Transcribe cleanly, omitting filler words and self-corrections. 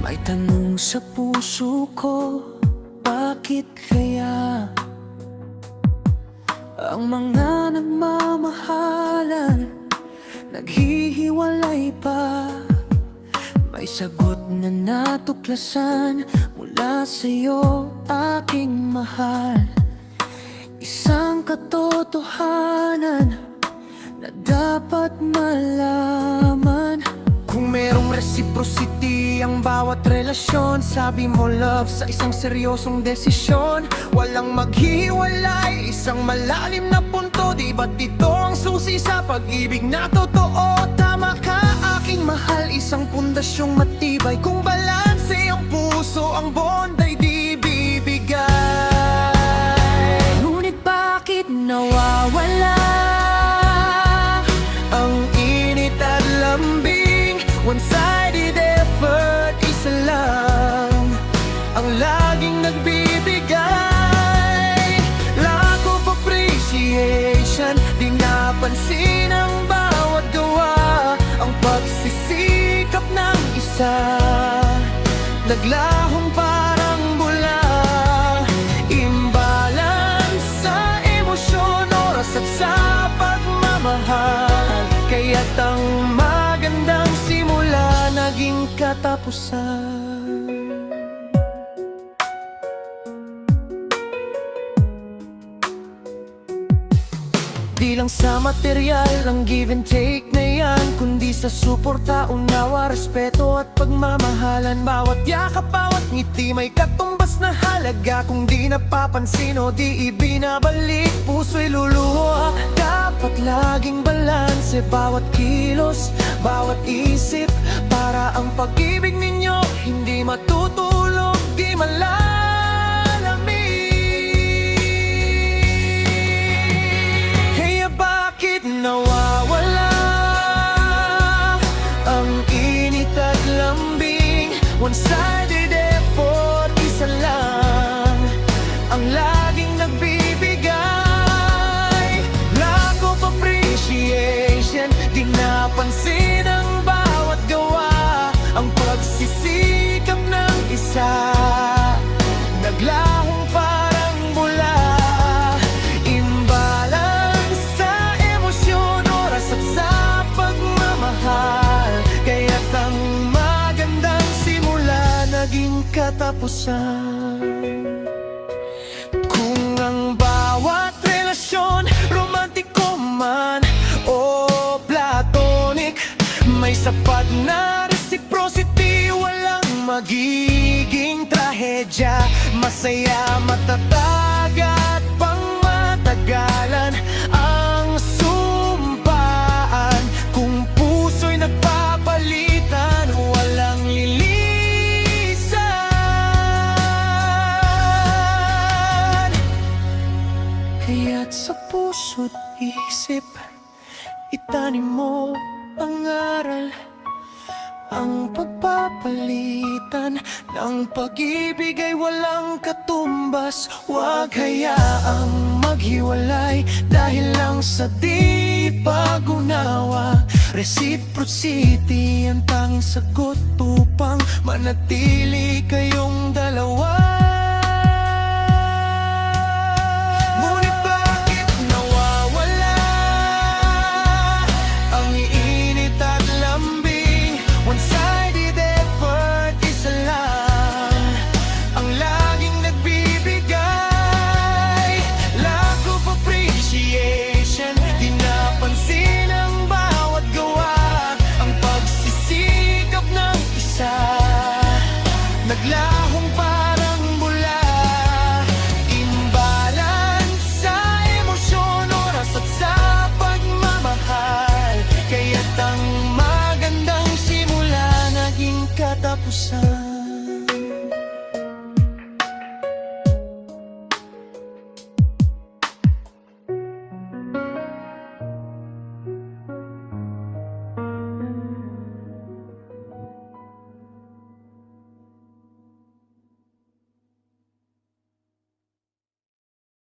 May tanong sa puso ko, bakit kaya ang mga nagmamahalan naghihiwalay pa? May sagot na natuklasan mula sa'yo, aking mahal. Isang katotohanan na dapat malaman. Kung merong reciprocity ang bawat relasyon, sabi mo love sa isang seryosong desisyon. Walang maghihiwalay, isang malalim na punto. Di ba't ito ang susi sa pag-ibig na totoo? Tama ka aking mahal, isang pundasyong matibay. Kung balanse ang puso, ang bond ay di bibigay. Ngunit bakit nawawala ang init at lambing? One-sided effort, isa lang ang laging nagbibigay. Lack of appreciation, di napansin ang bawat gawa. Ang pagsisikap ng isa, naglahong parang bula. Imbalance sa emosyon, oras at sa pagmamahal. Kaya't ang magandang simula naging katapusan. Di lang sa material ang give and take na yan, kundi sa suporta, unawa, respeto at pagmamahalan. Bawat yakap, bawat ngiti may katumbas na halaga. Kung di napapansin o di ibinabalik, puso'y luluha. Dapat laging balanse, bawat kilos, bawat isip, para ang pag-ibig ninyo hindi matutulog, di malalamig. Kaya bakit nawawala ang init at lambing? One-sided effort, isa lang ang laging nagbibigay. Lack of appreciation, di napansin ang bawat gawa. Ang pagsisikap ng isa, naglahong parang bula. Imbalance sa emosyon, oras at sa pagmamahal. Kaya't ang magandang simula naging katapusan. Kung ang bawat relasyon, romantiko man o platonic, may sapat na reciprocity, walang magiging trahedya. Masaya, matatag at pangmatagalan ang sumpaan. Kung puso'y nagpapalitan, walang lilisan. Kaya't sa puso't isip, itanim mo ang aral, ang pagpapalitan ng pag-ibig ay walang katumbas. Huwag hayaang maghiwalay dahil lang sa di pag-unawa. Reciprocity ang tanging sagot upang manatili kayong dalawa. Ngunit bakit nawawala ang init at lambing? One-sided effort, isa lang ang laging nagbibigay. Lack of appreciation, di napansin ang bawat gawa. Ang pagsisikap ng isa, nagla